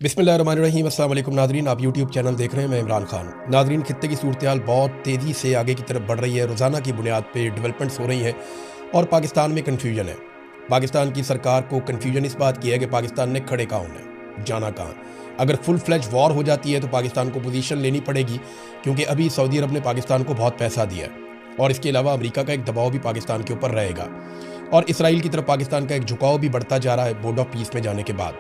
बिस्मिल्लाहिर्रहमानिर्रहीम। अस्सलाम वालेकुम नादरीन, आप यूट्यूब चैनल देख रहे हैं, मैं इमरान खान। नादरीन, खित्ते की सूरत बहुत तेज़ी से आगे की तरफ बढ़ रही है। रोज़ाना की बुनियाद पे डेवलपमेंट्स हो रही हैं और पाकिस्तान में कन्फ्यूजन है। पाकिस्तान की सरकार को कन्फ्यूजन इस बात की है कि पाकिस्तान ने खड़े कहाँ होना है, जाना कहाँ। अगर फुल फ्लैज वॉर हो जाती है तो पाकिस्तान को पोजीशन लेनी पड़ेगी, क्योंकि अभी सऊदी अरब ने पाकिस्तान को बहुत पैसा दिया है और इसके अलावा अमेरिका का एक दबाव भी पाकिस्तान के ऊपर रहेगा और इसराइल की तरफ पाकिस्तान का एक झुकाव भी बढ़ता जा रहा है बोर्ड ऑफ पीस में जाने के बाद।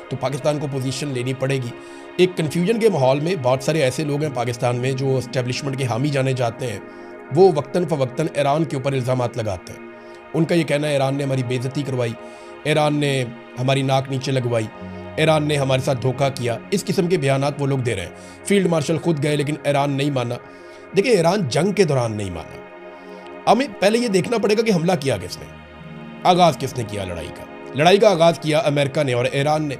तो पाकिस्तान को पोजीशन लेनी पड़ेगी। एक कन्फ्यूजन के माहौल में बहुत सारे ऐसे लोग हैं पाकिस्तान में जो एस्टेब्लिशमेंट के हामी जाने जाते हैं, वो वक्तन फ़वक्तन ईरान के ऊपर इल्ज़ामात लगाते हैं। उनका ये कहना है ईरान ने हमारी बेइज्जती करवाई, ईरान ने हमारी नाक नीचे लगवाई, ईरान ने हमारे साथ धोखा किया। इस किस्म के बयानात वो लोग दे रहे हैं। फील्ड मार्शल खुद गए लेकिन ईरान नहीं माना। देखिए, ईरान जंग के दौरान नहीं माना। हमें पहले ये देखना पड़ेगा कि हमला किया किसने, आगाज़ किसने किया लड़ाई का। लड़ाई का आगाज़ किया अमेरिका ने और ईरान ने।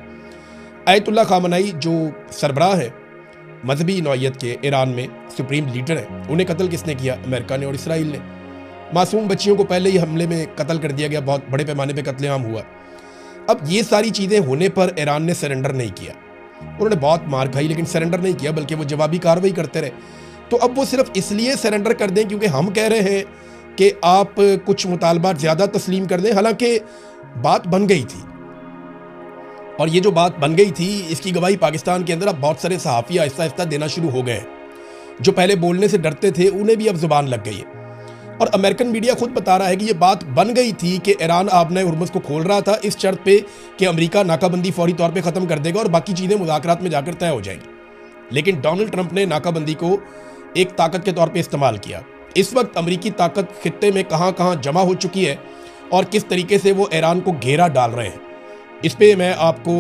आयतुल्ला खामनाई जो सरबराह है मजहबी नौइयत के ईरान में, सुप्रीम लीडर हैं, उन्हें कत्ल किसने किया? अमेरिका ने और इसराइल ने। मासूम बच्चियों को पहले ही हमले में कत्ल कर दिया गया, बहुत बड़े पैमाने पे कत्लेआम हुआ। अब ये सारी चीज़ें होने पर ईरान ने सरेंडर नहीं किया। उन्होंने बहुत मार खाई लेकिन सरेंडर नहीं किया, बल्कि वो जवाबी कार्रवाई करते रहे। तो अब वो सिर्फ इसलिए सरेंडर कर दें क्योंकि हम कह रहे हैं कि आप कुछ मुतालबात ज़्यादा तस्लीम कर दें, हालांकि बात बन गई थी। और ये जो बात बन गई थी इसकी गवाही पाकिस्तान के अंदर अब बहुत सारे सहाफ़ी आहिस्ता आहिस्ता देना शुरू हो गए हैं। जो पहले बोलने से डरते थे उन्हें भी अब जुबान लग गई है। और अमेरिकन मीडिया खुद बता रहा है कि ये बात बन गई थी कि ईरान आबने हुर्मुज़ को खोल रहा था इस शर्त पे कि अमेरिका नाकाबंदी फौरी तौर पे ख़त्म कर देगा और बाकी चीज़ें मुज़ाकरात में जाकर तय हो जाएंगी। लेकिन डोनाल्ड ट्रंप ने नाकाबंदी को एक ताकत के तौर पर इस्तेमाल किया। इस वक्त अमरीकी ताकत खित्ते में कहाँ कहाँ जमा हो चुकी है और किस तरीके से वो ईरान को घेरा डाल रहे हैं, इस पे मैं आपको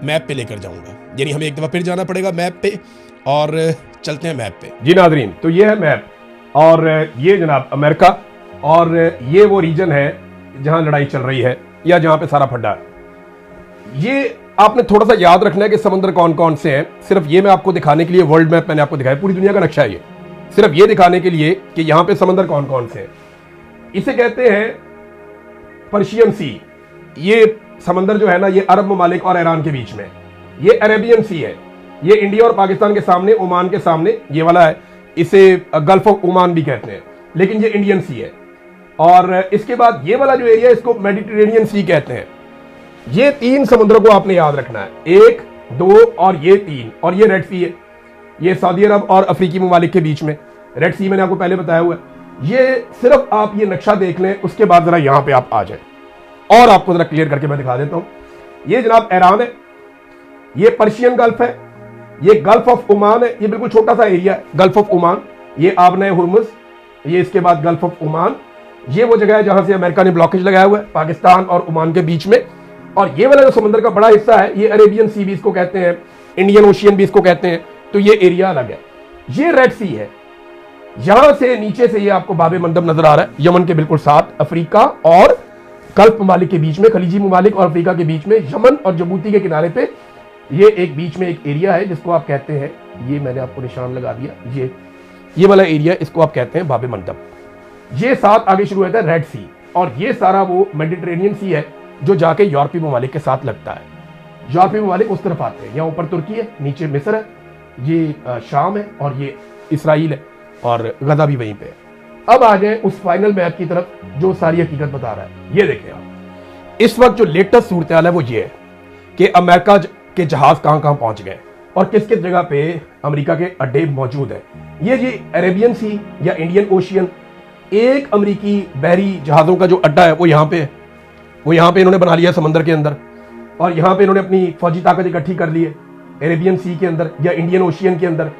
मैप पे लेकर जाऊंगा। यानी हमें एक दफ़ा फिर जाना पड़ेगा मैप पे और चलते हैं मैप पे। जी नादरीन, तो ये है मैप और ये जनाब अमेरिका और ये वो रीजन है जहां लड़ाई चल रही है या जहां पे सारा फड्डा है। ये आपने थोड़ा सा याद रखना है कि समंदर कौन कौन से हैं। सिर्फ ये मैं आपको दिखाने के लिए वर्ल्ड मैप मैंने आपको दिखाया, पूरी दुनिया का नक्शा है ये, सिर्फ ये दिखाने के लिए कि यहां पे समंदर कौन कौन से हैं। इसे कहते हैं पर्शियन सी। ये समंदर जो है ना, ये अरब ममालिक और ईरान के बीच में। ये अरेबियन सी है, ये इंडिया और पाकिस्तान के सामने, ओमान के सामने ये वाला है। इसे गल्फ ऑफ ओमान भी कहते हैं, लेकिन ये इंडियन सी है। और इसके बाद ये वाला जो एरिया, इसको मेडिटेरेनियन सी कहते हैं। ये तीन समुद्रों को आपने याद रखना है, 1, 2 और ये 3। और ये रेड सी है, ये सऊदी अरब और अफ्रीकी ममालिक के बीच में। रेड सी मैंने आपको पहले बताया हुआ है। ये सिर्फ आप ये नक्शा देख लें, उसके बाद जरा यहां पे आप आ जाए और आपको जरा क्लियर करके मैं दिखा देता हूं। ये जनाब ईरान है, ये पर्शियन गल्फ है, ये गल्फ ऑफ ओमान है। ये बिल्कुल छोटा सा एरिया है गल्फ ऑफ ओमान। ये आबने हुर्मुज़, ये इसके बाद गल्फ ऑफ ओमान। ये वो जगह है जहां से अमेरिका ने ब्लॉकेज लगाया हुआ है पाकिस्तान और ओमान के बीच में। और ये वाला जो समंदर का बड़ा हिस्सा है, ये अरेबियन सी भी इसको कहते हैं, इंडियन ओशियन भी इसको कहते हैं। तो ये एरिया अलग है। ये रेड सी है, यहां से नीचे से ये आपको बाब मंदब नजर आ रहा है, यमन के बिल्कुल साथ, अफ्रीका और गल्फ ममालिक के बीच में, खलीजी ममालिक और अफ्रीका के बीच में, यमन और जबूती के किनारे पे ये एक बीच में एक एरिया है जिसको आप कहते हैं, ये मैंने आपको निशान लगा दिया, ये वाला एरिया, इसको आप कहते हैं बाब मंदब। ये साथ आगे शुरू होता है रेड सी, और ये सारा वो मेडिटेरेनियन सी है जो जाके यूरोपीय ममालिक के साथ लगता है। यूरोपीय ममालिक उस तरफ आते हैं, यहाँ ऊपर तुर्की है, नीचे मिस्र है, ये शाम है और ये इसराइल है और गजा भी वहीं पे है। अब आ जाए उस फाइनल मैप की तरफ जो सारी हकीकत बता रहा है। ये देखें आप, इस वक्त जो लेटेस्ट सूरत हाल है वो ये है कि अमेरिका के जहाज कहां कहां पहुंच गए और किस किस जगह पे अमेरिका के अड्डे मौजूद है। ये जी अरेबियन सी या इंडियन ओशियन, एक अमेरिकी बहरी जहाजों का जो अड्डा है वो यहाँ पे है। वो यहाँ पे इन्होंने बना लिया समंदर के अंदर, और यहाँ पे इन्होंने अपनी फौजी ताकत इकट्ठी कर ली है अरेबियन सी के अंदर या इंडियन ओशियन के अंदर।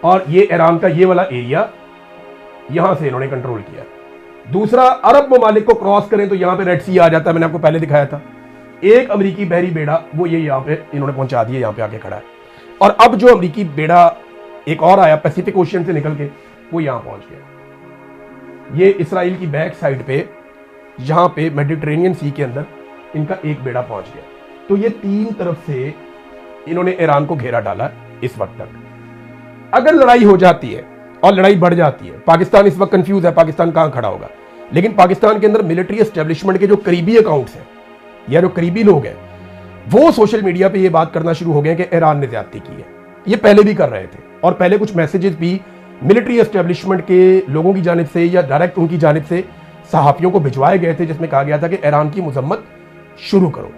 और ये ईरान का ये वाला एरिया यहां से इन्होंने कंट्रोल किया। दूसरा, अरब ममालिक को क्रॉस करें तो यहां पे रेड सी आ जाता है, मैंने आपको पहले दिखाया था। एक अमेरिकी बहरी बेड़ा वो ये यहां पे इन्होंने पहुंचा दिया, यहां पे आके खड़ा है। और अब जो अमेरिकी बेड़ा एक और आया पैसिफिक ओशियन से निकल के, वो यहां पहुंच गया। ये इसराइल की बैक साइड पे, यहां पे मेडिटेरेनियन सी के अंदर इनका एक बेड़ा पहुंच गया। तो ये तीन तरफ से इन्होंने ईरान को घेरा डाला इस वक्त तक। अगर लड़ाई हो जाती है और लड़ाई बढ़ जाती है, पाकिस्तान इस वक्त कंफ्यूज है, पाकिस्तान कहां खड़ा होगा। लेकिन पाकिस्तान के अंदर मिलिट्री एस्टेब्लिशमेंट के जो करीबी अकाउंट्स हैं या जो करीबी लोग हैं, वो सोशल मीडिया पे ये बात करना शुरू हो गए कि ईरान ने ज्यादती की है। ये पहले भी कर रहे थे और पहले कुछ मैसेजेस भी मिलिट्री एस्टेब्लिशमेंट के लोगों की जानिब से या डायरेक्ट उनकी जानिब से सहाफियों को भिजवाए गए थे, जिसमें कहा गया था कि ईरान की मजम्मत शुरू करो।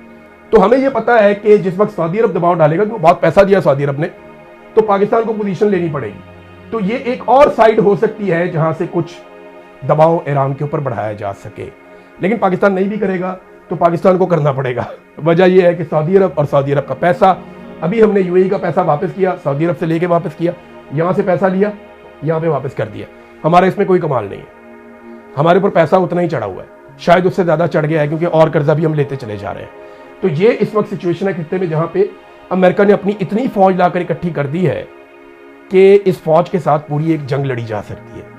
तो हमें यह पता है कि जिस वक्त सऊदी अरब दबाव डालेगा, क्योंकि बहुत पैसा दिया सऊदी अरब ने, तो पाकिस्तान को पोजीशन लेनी पड़ेगी। तो ये एक और साइड हो सकती है जहां से कुछ दबाव ईरान के ऊपर बढ़ाया जा सके। लेकिन पाकिस्तान नहीं भी करेगा तो पाकिस्तान को करना पड़ेगा। वजह यह है कि सऊदी अरब और सऊदी अरब का पैसा, अभी हमने यूएई का पैसा वापस किया, सऊदी अरब से लेके वापस किया, यहां से पैसा लिया, यहां पे वापस कर दिया। हमारा इसमें कोई कमाल नहीं है, हमारे ऊपर पैसा उतना ही चढ़ा हुआ है, शायद उससे ज्यादा चढ़ गया है, क्योंकि और कर्जा भी हम लेते चले जा रहे हैं। तो ये इस वक्त सिचुएशन है खित्ते में जहां पे अमेरिका ने अपनी इतनी फौज लाकर इकट्ठी कर दी है कि इस फौज के साथ पूरी एक जंग लड़ी जा सकती है।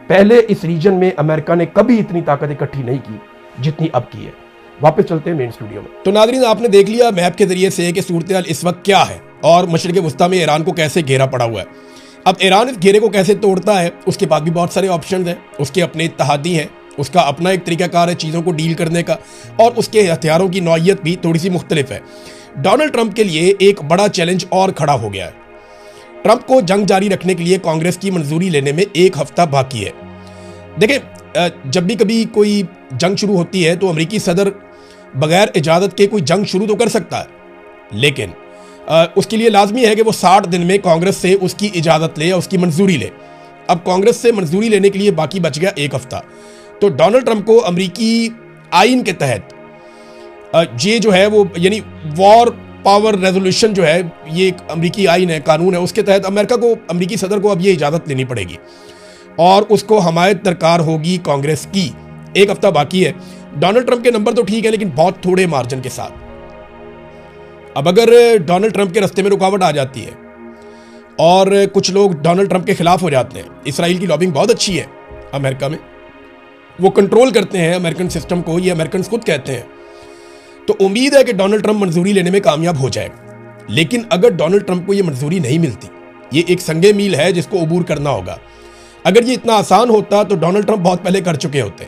पहले इस रीजन में अमेरिका ने कभी इतनी ताकत इकट्ठी नहीं की जितनी अब की है। वापस चलते हैं मेन स्टूडियो में। तो नाज़रीन, आपने देख लिया मैप के जरिए से कि सूरत इस वक्त क्या है और मशरिक़ वस्ता में ईरान को कैसे घेरा पड़ा हुआ है। अब ईरान इस घेरे को कैसे तोड़ता है, उसके पास भी बहुत सारे ऑप्शन हैं, उसके अपने इत्तेहादी हैं, उसका अपना एक तरीकाकार है चीज़ों को डील करने का, और उसके हथियारों की नौइयत भी थोड़ी सी मुख्तलिफ है। डोनाल्ड ट्रंप के लिए एक बड़ा चैलेंज और खड़ा हो गया है। ट्रंप को जंग जारी रखने के लिए कांग्रेस की मंजूरी लेने में एक हफ्ता बाकी है। देखिए, जब भी कभी कोई जंग शुरू होती है तो अमेरिकी सदर बगैर इजाज़त के कोई जंग शुरू तो कर सकता है, लेकिन उसके लिए लाजमी है कि वो 60 दिन में कांग्रेस से उसकी इजाज़त ले या उसकी मंजूरी ले। अब कांग्रेस से मंजूरी लेने के लिए बाकी बच गया एक हफ्ता। तो डोनाल्ड ट्रंप को अमेरिकी आइन के तहत ये जो है वो, यानी वॉर पावर रेजोल्यूशन जो है, ये एक अमेरिकी आइन है, कानून है, उसके तहत अमेरिकी सदर को अब ये इजाज़त लेनी पड़ेगी और उसको हमायत दरकार होगी कांग्रेस की। एक हफ्ता बाकी है। डोनाल्ड ट्रंप के नंबर तो ठीक है, लेकिन बहुत थोड़े मार्जिन के साथ। अब अगर डोनाल्ड ट्रंप के रास्ते में रुकावट आ जाती है और कुछ लोग डोनाल्ड ट्रंप के खिलाफ हो जाते हैं, इसराइल की लॉबिंग बहुत अच्छी है अमेरिका में, वो कंट्रोल करते हैं अमेरिकन सिस्टम को, ये अमेरिकन खुद कहते हैं। तो उम्मीद है कि डोनाल्ड ट्रंप मंजूरी लेने में कामयाब हो जाएगा। लेकिन अगर डोनाल्ड ट्रंप को ये मंजूरी नहीं मिलती, ये एक संगे मील है जिसको अबूर करना होगा। अगर ये इतना आसान होता तो डोनाल्ड ट्रंप बहुत पहले कर चुके होते।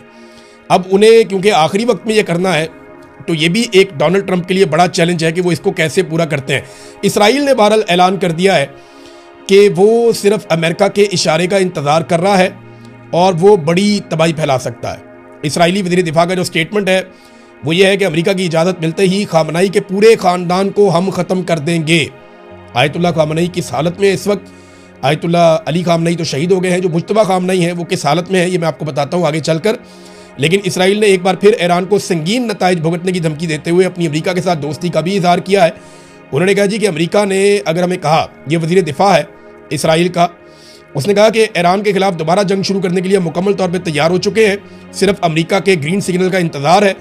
अब उन्हें क्योंकि आखिरी वक्त में ये करना है, तो ये भी एक डोनाल्ड ट्रंप के लिए बड़ा चैलेंज है कि वो इसको कैसे पूरा करते हैं। इसराइल ने बहरहाल ऐलान कर दिया है कि वो सिर्फ अमेरिका के इशारे का इंतज़ार कर रहा है और वो बड़ी तबाही फैला सकता है। इसराइली वज़ीर दिफा का जो स्टेटमेंट है वो ये है कि अमेरिका की इजाज़त मिलते ही खामनई के पूरे ख़ानदान को हम ख़त्म कर देंगे। आयतुल्लाह खामनई किस हालत में है इस वक्त? आयतुल्लाह अली खामनई तो शहीद हो गए हैं, जो मुज्तबा खामनई है वो किस हालत में है ये मैं आपको बताता हूँ आगे चलकर। लेकिन इसराइल ने एक बार फिर ईरान को संगीन नताइज भुगतने की धमकी देते हुए अपनी अमेरिका के साथ दोस्ती का भी इजहार किया है। उन्होंने कहा जी कि अमेरिका ने अगर हमें कहा, ये वज़ीर दिफा है इसराइल का, उसने कहा कि ईरान के खिलाफ दोबारा जंग शुरू करने के लिए मुकम्मल तौर पर तैयार हो चुके हैं, सिर्फ अमेरिका के ग्रीन सिग्नल का इंतज़ार है।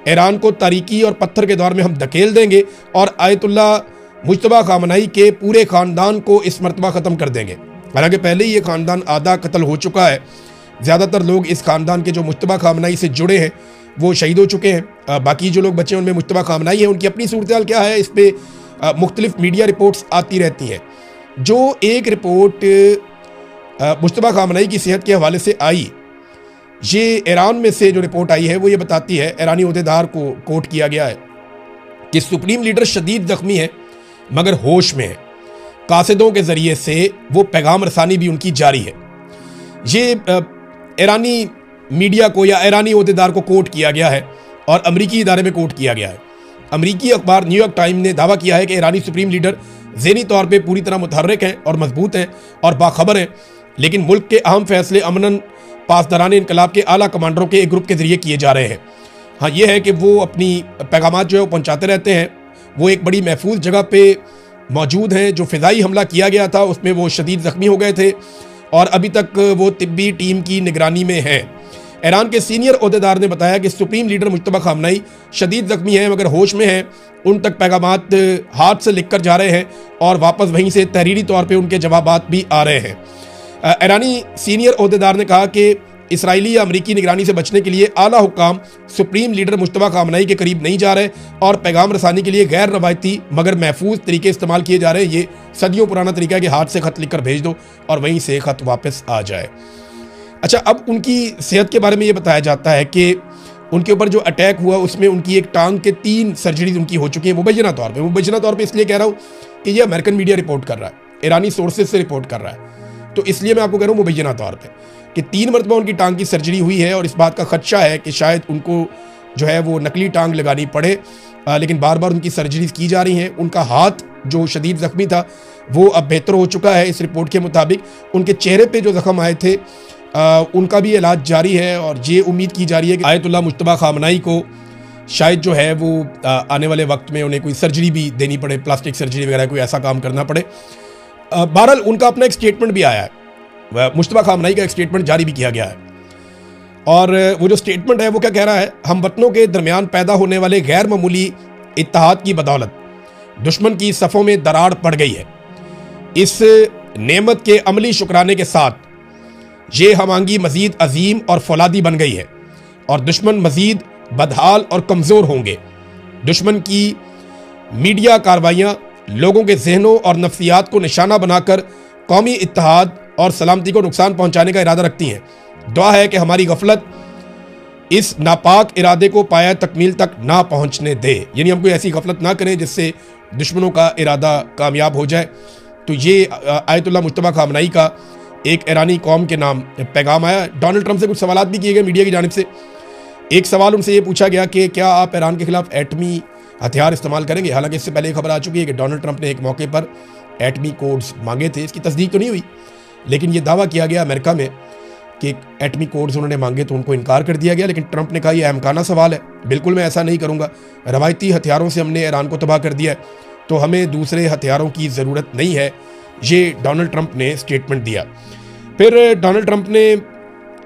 ईरान को तारीकी और पत्थर के दौर में हम धकेल देंगे और आयतुल्लाह मुज्तबा खामनई के पूरे ख़ानदान को इस मरतबा ख़त्म कर देंगे। हालांकि पहले ही ये ख़ानदान आधा कत्ल हो चुका है। ज़्यादातर लोग इस ख़ानदान के जो मुज्तबा खामनई से जुड़े हैं वो शहीद हो चुके हैं। बाकी जो लोग बचे हैं उनमें मुज्तबा खामनई है। उनकी अपनी सूरत हाल क्या है, इस पर मुख्तलिफ मीडिया रिपोर्ट्स आती रहती हैं। जो एक रिपोर्ट मुज्तबा खामनई की सेहत के हवाले से आई, ये ईरान में से जो रिपोर्ट आई है वो ये बताती है, ईरानी ओहदेदार को कोट किया गया है कि सुप्रीम लीडर शदीद ज़ख्मी है मगर होश में है। कासिदों के ज़रिए से वो पैगाम रसानी भी उनकी जारी है। ये ईरानी मीडिया को या ईरानी ओहदेदार को कोट किया गया है और अमरीकी इदारे में कोट किया गया है। अमरीकी अखबार न्यूयॉर्क टाइम ने दावा किया है कि ईरानी सुप्रीम लीडर ज़हनी तौर पे पूरी तरह मुतहर्रिक हैं और मजबूत हैं और बाखबर हैं, लेकिन मुल्क के अहम फैसले अमनन पासदारान इनकलाब के आला कमांडरों के एक ग्रुप के ज़रिए किए जा रहे हैं। हाँ, ये है कि वो अपनी पैगामात जो है वो पहुँचाते रहते हैं। वो एक बड़ी महफूज जगह पे मौजूद हैं। जो फ़िज़ाई हमला किया गया था उसमें वो शदीद ज़ख्मी हो गए थे और अभी तक वो तिब्बी टीम की निगरानी में हैं। ईरान के सीनियर ओहदेदार ने बताया कि सुप्रीम लीडर मुज्तबा खामनई शदीद ज़ख्मी हैं मगर होश में हैं। उन तक पैगामात हाथ से लिख कर जा रहे हैं और वापस वहीं से तहरीरी तौर पे उनके जवाबात भी आ रहे हैं। ईरानी सीनियर ओहदेदार ने कहा कि इसराइली या अमरीकी निगरानी से बचने के लिए आला हुक्काम सुप्रीम लीडर मुज्तबा खामनई के करीब नहीं जा रहे और पैगाम रसानी के लिए गैर रवायती मगर महफूज तरीके इस्तेमाल किए जा रहे हैं। ये सदियों पुराना तरीका है कि हाथ से ख़त लिख कर भेज दो और वहीं से ख़त वापस आ जाए। अच्छा, अब उनकी सेहत के बारे में ये बताया जाता है कि उनके ऊपर जो अटैक हुआ उसमें उनकी एक टांग के 3 सर्जरीज उनकी हो चुकी हैं मुबैना तौर पे इसलिए कह रहा हूँ कि ये अमेरिकन मीडिया रिपोर्ट कर रहा है, ईरानी सोर्सेज से रिपोर्ट कर रहा है, तो इसलिए मैं आपको कह रहा हूँ मुबैना तौर पे कि 3 मरतबा उनकी टांग की सर्जरी हुई है और इस बात का खदशा है कि शायद उनको जो है वो नकली टांग लगानी पड़े, लेकिन बार बार उनकी सर्जरीज की जा रही हैं। उनका हाथ जो शदीद ज़ख्मी था वो अब बेहतर हो चुका है इस रिपोर्ट के मुताबिक। उनके चेहरे पे जो ज़ख्म आए थे उनका भी इलाज जारी है और ये उम्मीद की जा रही है कि आयतुल्लाह मुज्तबा खामनाई को शायद जो है वो आने वाले वक्त में उन्हें कोई सर्जरी भी देनी पड़े, प्लास्टिक सर्जरी वगैरह कोई ऐसा काम करना पड़े। बहरहाल उनका अपना एक स्टेटमेंट भी आया है, मुज्तबा खामनाई का एक स्टेटमेंट जारी भी किया गया है और वो जो स्टेटमेंट है वो क्या कह रहा है, हम वतनों के दरमियान पैदा होने वाले गैर मामूली इत्तेहाद की बदौलत दुश्मन की सफ़ों में दरार पड़ गई है। इस नेमत के अमली शुक्राने के साथ ये हमांगी मजीद अजीम और फौलादी बन गई है और दुश्मन मजीद बदहाल और कमज़ोर होंगे। दुश्मन की मीडिया कार्रवाइयाँ लोगों के जहनों और नफ्सियात को निशाना बनाकर कौमी इत्तेहाद और सलामती को नुकसान पहुँचाने का इरादा रखती हैं। दुआ है कि हमारी गफलत इस नापाक इरादे को पाया तकमील तक ना पहुँचने दे, यानी हम कोई ऐसी गफलत ना करें जिससे दुश्मनों का इरादा कामयाब हो जाए। तो ये आयतुल्लाह मुज्तबा खामनाई का एक ईरानी कौम के नाम पैगाम आया। डोनाल्ड ट्रंप से कुछ सवालात भी किए गए मीडिया की जानिब से। एक सवाल उनसे ये पूछा गया कि क्या आप ईरान के खिलाफ एटमी हथियार इस्तेमाल करेंगे। हालांकि इससे पहले खबर आ चुकी है कि डोनाल्ड ट्रंप ने एक मौके पर एटमी कोड्स मांगे थे, इसकी तस्दीक तो नहीं हुई, लेकिन ये दावा किया गया अमेरिका में कि एटमी कोड्स उन्होंने मांगे तो उनको इनकार कर दिया गया। लेकिन ट्रंप ने कहा यह अहमकाना सवाल है, बिल्कुल मैं ऐसा नहीं करूँगा, रवायती हथियारों से हमने ईरान को तबाह कर दिया है तो हमें दूसरे हथियारों की ज़रूरत नहीं है, ये डोनाल्ड ट्रंप ने स्टेटमेंट दिया। फिर डोनाल्ड ट्रंप ने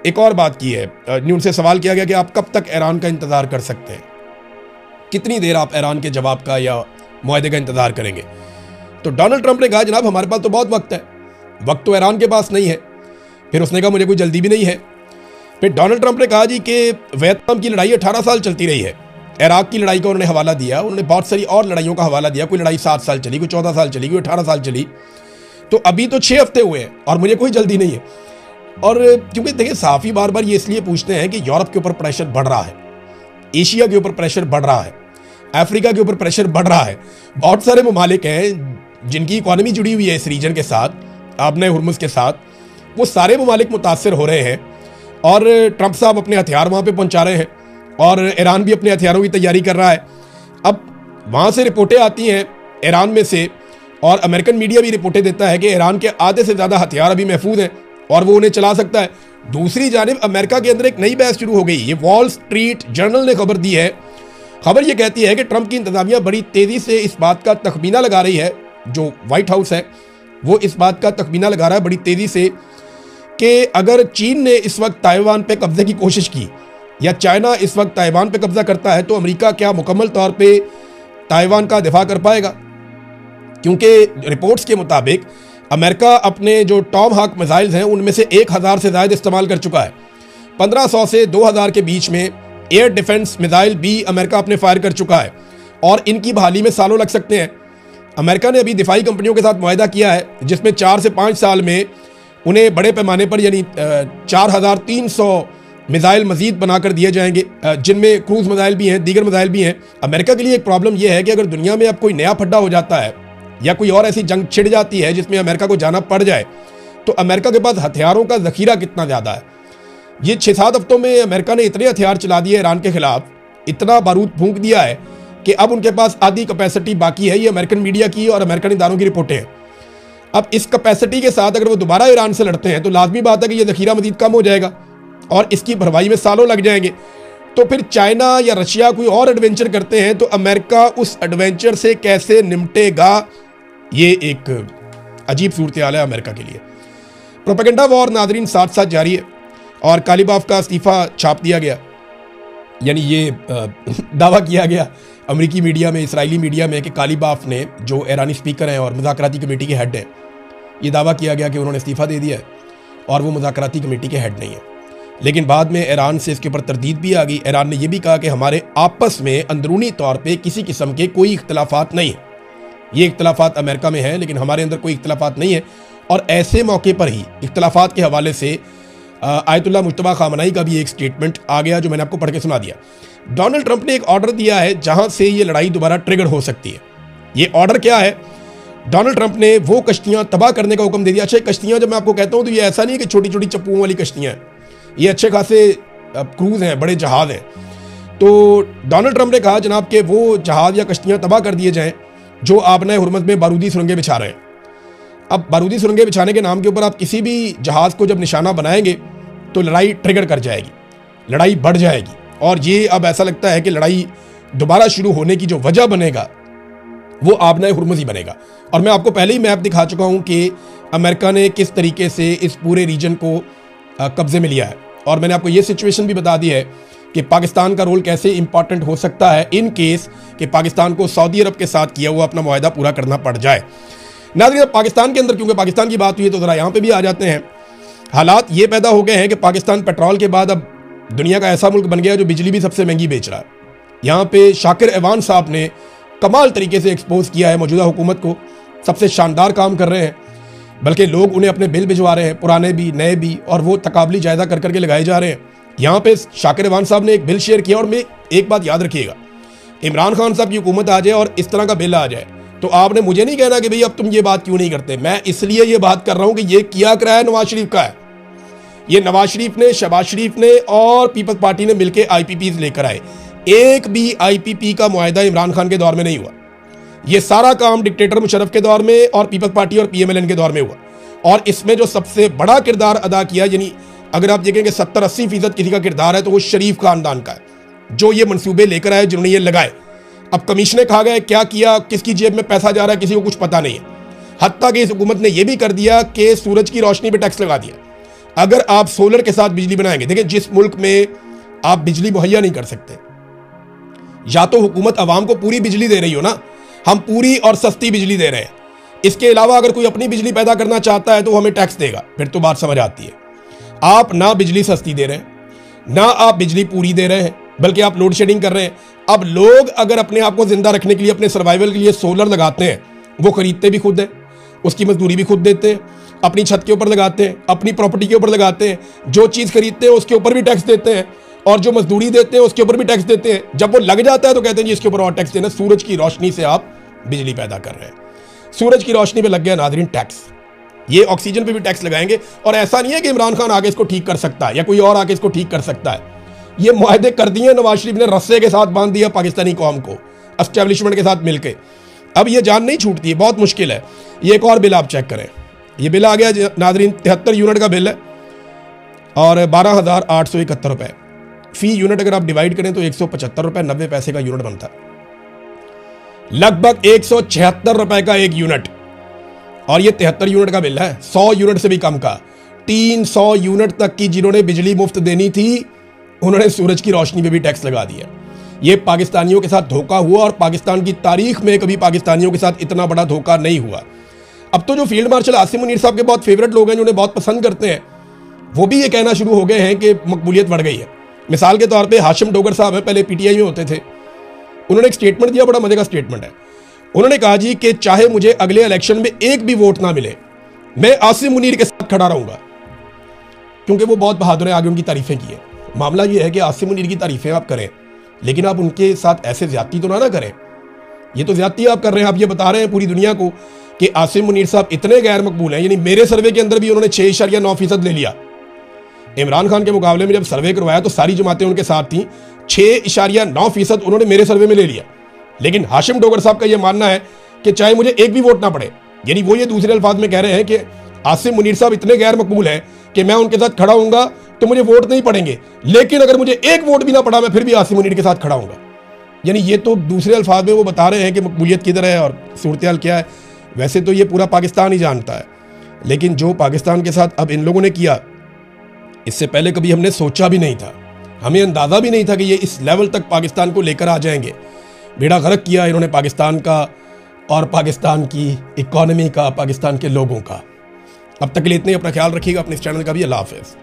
एक और बात की है, उनसे सवाल किया गया कि आप कब तक ईरान का इंतज़ार कर सकते हैं, कितनी देर आप ईरान के जवाब का या मुआहदे का इंतज़ार करेंगे। तो डोनाल्ड ट्रंप ने कहा जनाब हमारे पास तो बहुत वक्त है, वक्त तो ईरान के पास नहीं है। फिर उसने कहा मुझे कोई जल्दी भी नहीं है। फिर डोनाल्ड ट्रंप ने कहा जी कि वियतनाम की लड़ाई 18 साल चलती रही है, इराक की लड़ाई का उन्होंने हवाला दिया, उन्होंने बहुत सारी और लड़ाइयों का हवाला दिया, कोई लड़ाई 7 साल चली, कोई 14 साल चली, कोई 18 साल चली, तो अभी तो 6 हफ्ते हुए हैं और मुझे कोई जल्दी नहीं है। और क्योंकि देखिए सहाफ़ी बार बार ये इसलिए पूछते हैं कि यूरोप के ऊपर प्रेशर बढ़ रहा है, एशिया के ऊपर प्रेशर बढ़ रहा है, अफ्रीका के ऊपर प्रेशर बढ़ रहा है। बहुत सारे ममालिक हैं जिनकी इकॉनमी जुड़ी हुई है इस रीजन के साथ, आबने हुर्मुज़ के साथ, वो सारे ममालिक मुतासर हो रहे हैं और ट्रंप साहब अपने हथियार वहाँ पे पहुँचा रहे हैं और ईरान भी अपने हथियारों की तैयारी कर रहा है। अब वहाँ से रिपोर्टें आती हैं ईरान में से और अमेरिकन मीडिया भी रिपोर्टें देता है कि ईरान के आधे से ज़्यादा हथियार अभी महफूज हैं और वो उन्हें चला सकता है। दूसरी जानिब अमेरिका के अंदर एक नई बहस शुरू हो गई। ये वॉल स्ट्रीट जर्नल ने खबर दी है। खबर ये कहती है कि ट्रंप की इंतजामिया बड़ी तेज़ी से इस बात का तखमीना लगा रही है, जो वाइट हाउस है वो इस बात का तखमीना लगा रहा है बड़ी तेज़ी से कि अगर चीन ने इस वक्त ताइवान पे कब्जे की कोशिश की या चाइना इस वक्त ताइवान पे कब्जा करता है तो अमेरिका क्या मुकम्मल तौर पे ताइवान का दिफा कर पाएगा। क्योंकि रिपोर्ट्स के मुताबिक अमेरिका अपने जो टॉम हाक मिसाइल्स हैं उनमें से 1000 से ज़्यादा इस्तेमाल कर चुका है। 1500 से 2000 के बीच में एयर डिफेंस मिसाइल भी अमेरिका अपने फायर कर चुका है और इनकी बहाली में सालों लग सकते हैं। अमेरिका ने अभी दिफाई कंपनियों के साथ मुआहदा किया है जिसमें 4 से 5 साल में उन्हें बड़े पैमाने पर यानी 4300 मिसाइल मजीद बनाकर दिए जाएंगे, जिनमें क्रूज मिसाइल भी हैं, दीगर मिसाइल भी हैं। अमेरिका के लिए एक प्रॉब्लम यह है कि अगर दुनिया में अब कोई नया फड्डा हो जाता है या कोई और ऐसी जंग छिड़ जाती है जिसमें अमेरिका को जाना पड़ जाए तो अमेरिका के पास हथियारों का ज़ख़ीरा कितना ज़्यादा है। ये 6-7 हफ्तों में अमेरिका ने इतने हथियार चला दिए ईरान के खिलाफ, इतना बारूद फूंक दिया है कि अब उनके पास आधी कैपेसिटी बाकी है। ये अमेरिकन मीडिया की और अमेरिकन इदारों की रिपोर्टें हैं। अब इस कैपेसिटी के साथ अगर वो दोबारा ईरान से लड़ते हैं तो लाजमी बात है कि ये ज़ख़ीरा मज़ीद कम हो जाएगा और इसकी भरवाई में सालों लग जाएंगे। तो फिर चाइना या रशिया कोई और एडवेंचर करते हैं तो अमेरिका उस एडवेंचर से कैसे निपटेगा, ये एक अजीब सूरत हाल है अमेरिका के लिए। प्रोपेगेंडा वॉर नादरीन साथ साथ जारी है और कालीबाफ का इस्तीफ़ा छाप दिया गया, यानी ये दावा किया गया अमेरिकी मीडिया में, इसराइली मीडिया में कि कालीबाफ ने, जो ईरानी स्पीकर हैं और मुज़ाकराती कमेटी के हेड हैं, ये दावा किया गया कि उन्होंने इस्तीफ़ा दे दिया है और वो मुज़ाकराती कमेटी के हेड नहीं है। लेकिन बाद में ईरान से इसके ऊपर तरदीद भी आ गई। ईरान ने यह भी कहा कि हमारे आपस में अंदरूनी तौर पे किसी किस्म के कोई इख्तलाफात नहीं है। ये इख्तलाफात अमेरिका में है लेकिन हमारे अंदर कोई इख्तलाफात नहीं है और ऐसे मौके पर ही इख्तलाफात के हवाले से आयतुल्लाह मुज्तबा खामनाई का भी एक स्टेटमेंट आ गया जो मैंने आपको पढ़ के सुना दिया। डोनाल्ड ट्रंप ने एक ऑर्डर दिया है जहां से ये लड़ाई दोबारा ट्रिगर हो सकती है। ये ऑर्डर क्या है? डोनाल्ड ट्रंप ने वो कश्तियां तबाह करने का हुक्म दे दिया। अच्छा, कश्तियां जब मैं आपको कहता हूं तो ये ऐसा नहीं है कि छोटी छोटी चप्पुओं वाली कश्तियां हैं, ये अच्छे खासे क्रूज हैं, बड़े जहाज हैं। तो डोनाल्ड ट्रंप ने कहा जनाब कि वो जहाज या कश्तियां तबाह कर दिए जाएं जो आपने हुरमुज़ में बारूदी सुरंगें बिछा रहे हैं। अब बारूदी सुरंगें बिछाने के नाम के ऊपर आप किसी भी जहाज को जब निशाना बनाएंगे तो लड़ाई ट्रिगर कर जाएगी, लड़ाई बढ़ जाएगी। और ये अब ऐसा लगता है कि लड़ाई दोबारा शुरू होने की जो वजह बनेगा वो आपने हुरमुज़ ही बनेगा। और मैं आपको पहले ही मैप दिखा चुका हूं कि अमेरिका ने किस तरीके से इस पूरे रीजन को कब्जे में लिया है। और मैंने आपको ये सिचुएशन भी बता दी है कि पाकिस्तान का रोल कैसे इंपॉर्टेंट हो सकता है इन केस कि पाकिस्तान को सऊदी अरब के साथ किया हुआ अपना मुआहदा पूरा करना पड़ जाए। नाज़रीन, पाकिस्तान के अंदर क्योंकि पाकिस्तान की बात हुई है तो ज़रा यहाँ पे भी आ जाते हैं। हालात ये पैदा हो गए हैं कि पाकिस्तान पेट्रोल के बाद अब दुनिया का ऐसा मुल्क बन गया जो बिजली भी सबसे महंगी बेच रहा है। यहाँ पे शाकिर एवान साहब ने कमाल तरीके से एक्सपोज किया है मौजूदा हुकूमत को, सबसे शानदार काम कर रहे हैं। बल्कि लोग उन्हें अपने बिल भिजवा रहे हैं, पुराने भी नए भी, और वो तकाबली जायजा कर करके लगाए जा रहे हैं। यहाँ पे शाकिर एवान साहब ने एक बिल शेयर किया। और मैं एक बात याद रखिएगा, इमरान खान साहब की हुकूमत आ जाए और इस तरह का बिल आ जाए तो आपने मुझे नहीं कहना कि भाई अब तुम ये बात क्यों नहीं करते। मैं इसलिए ये बात कर रहा हूं कि ये किया कराया नवाज शरीफ का है। ये नवाज शरीफ ने, शहबाज शरीफ ने और पीपल्स पार्टी ने मिलकर आईपीपीज लेकर आए। एक भी आईपीपी का मुआहदा इमरान खान के दौर में नहीं हुआ। ये सारा काम डिक्टेटर मुशर्रफ के दौर में और पीपल्स पार्टी और पीएमएलएन के दौर में हुआ। और इसमें जो सबसे बड़ा किरदार अदा किया, यानी अगर आप देखेंगे 70-80% किसी का किरदार है तो वो शरीफ खानदान का है, जो ये मंसूबे लेकर आए, जिन्होंने ये लगाए। अब कमीशने खा गए, क्या किया, किसकी जेब में पैसा जा रहा है किसी को कुछ पता नहीं है। हत्ता कि इस हुकूमत ने यह भी कर दिया कि सूरज की रोशनी पे टैक्स लगा दिया। अगर आप सोलर के साथ बिजली बनाएंगे, देखिए जिस मुल्क में आप बिजली मुहैया नहीं कर सकते, या तो हुकूमत आवाम को पूरी बिजली दे रही हो ना, हम पूरी और सस्ती बिजली दे रहे हैं, इसके अलावा अगर कोई अपनी बिजली पैदा करना चाहता है तो वो हमें टैक्स देगा, फिर तो बात समझ आती है। आप ना बिजली सस्ती दे रहे हैं, ना आप बिजली पूरी दे रहे हैं, बल्कि आप लोड शेडिंग कर रहे हैं। अब लोग अगर अपने आप को जिंदा रखने के लिए, अपने सर्वाइवल के लिए सोलर लगाते हैं, वो खरीदते भी खुद हैं, उसकी मजदूरी भी खुद देते हैं, अपनी छत के ऊपर लगाते हैं, अपनी प्रॉपर्टी के ऊपर लगाते हैं, जो चीज़ खरीदते हैं उसके ऊपर भी टैक्स देते हैं, और जो मजदूरी देते हैं उसके ऊपर भी टैक्स देते हैं। जब वो लग जाता है तो कहते हैं जी इसके ऊपर और टैक्स देना। सूरज की रोशनी से आप बिजली पैदा कर रहे हैं, सूरज की रोशनी पे लग गया नाज़रीन टैक्स। ये ऑक्सीजन पे भी टैक्स लगाएंगे। और ऐसा नहीं है कि इमरान खान आगे इसको ठीक कर सकता है या कोई और आगे इसको ठीक कर सकता है। ये मुआहदे कर दिए नवाज शरीफ ने, रस्से के साथ बांध दिया पाकिस्तानी कौम को एस्टेब्लिशमेंट के साथ मिलकर। अब ये जान नहीं छूटती है, बहुत मुश्किल है। ये एक और बिल आप चेक करें, ये बिल आ गया नाज़रीन, 73 यूनिट का बिल है और 12,871 रुपये फी यूनिट। अगर आप डिवाइड करें तो 175 रुपये 90 पैसे का यूनिट बनता है, लगभग 176 रुपए का एक यूनिट। और ये 73 यूनिट का बिल है, 100 यूनिट से भी कम का। 300 यूनिट तक की जिन्होंने बिजली मुफ्त देनी थी, उन्होंने सूरज की रोशनी पे भी टैक्स लगा दिया। ये पाकिस्तानियों के साथ धोखा हुआ और पाकिस्तान की तारीख में कभी पाकिस्तानियों के साथ इतना बड़ा धोखा नहीं हुआ। अब तो जो फील्ड मार्शल आसिम मुनीर साहब के बहुत फेवरेट लोग हैं, जिन्हें बहुत पसंद करते हैं, वो भी ये कहना शुरू हो गए हैं कि मकबूलियत बढ़ गई है। मिसाल के तौर पे हाशिम डोगर साहब है, पहले पीटीआई में होते थे, उन्होंने एक स्टेटमेंट दिया, बड़ा मजे का स्टेटमेंट है। उन्होंने कहा जी कि चाहे मुझे अगले इलेक्शन में एक भी वोट ना मिले, मैं आसिम मुनीर के साथ खड़ा रहूंगा, क्योंकि वो बहुत बहादुर है, आगे उनकी तारीफें की है। मामला ये है कि आसिम मुनीर की तारीफें आप करें, लेकिन आप उनके साथ ऐसे ज्यादती तो ना करें। ये तो ज्यादती आप कर रहे हैं। आप ये बता रहे हैं पूरी दुनिया को कि आसिम मुनीर साहब इतने गैर मकबूल हैं, यानी मेरे सर्वे के अंदर भी उन्होंने 6.9% ले लिया। इमरान खान के मुकाबले में जब सर्वे करवाया तो सारी जमातें उनके साथ थीं, 6.9% उन्होंने मेरे सर्वे में ले लिया। लेकिन हाशिम डोगर साहब का यह मानना है कि चाहे मुझे एक भी वोट ना पड़े, यानी वो ये दूसरे अल्फाज में कह रहे हैं कि आसिम मुनीर साहब इतने गैर मकबूल हैं कि मैं उनके साथ खड़ा हूंगा तो मुझे वोट नहीं पड़ेंगे, लेकिन अगर मुझे एक वोट भी ना पड़ा मैं फिर भी आसिम मुनीर के साथ खड़ा हूंगा। यानी ये तो दूसरे अल्फाज में वो बता रहे हैं कि मकबूलियत किधर है और सूरत क्या है। वैसे तो ये पूरा पाकिस्तान ही जानता है, लेकिन जो पाकिस्तान के साथ अब इन लोगों ने किया, इससे पहले कभी हमने सोचा भी नहीं था, हमें अंदाज़ा भी नहीं था कि ये इस लेवल तक पाकिस्तान को लेकर आ जाएंगे। बेड़ा गर्क किया इन्होंने पाकिस्तान का और पाकिस्तान की इकॉनमी का, पाकिस्तान के लोगों का। अब तक के लिए इतने, अपना ख्याल रखिएगा, अपने इस चैनल का भी। अल्लाह हाफ़िज़।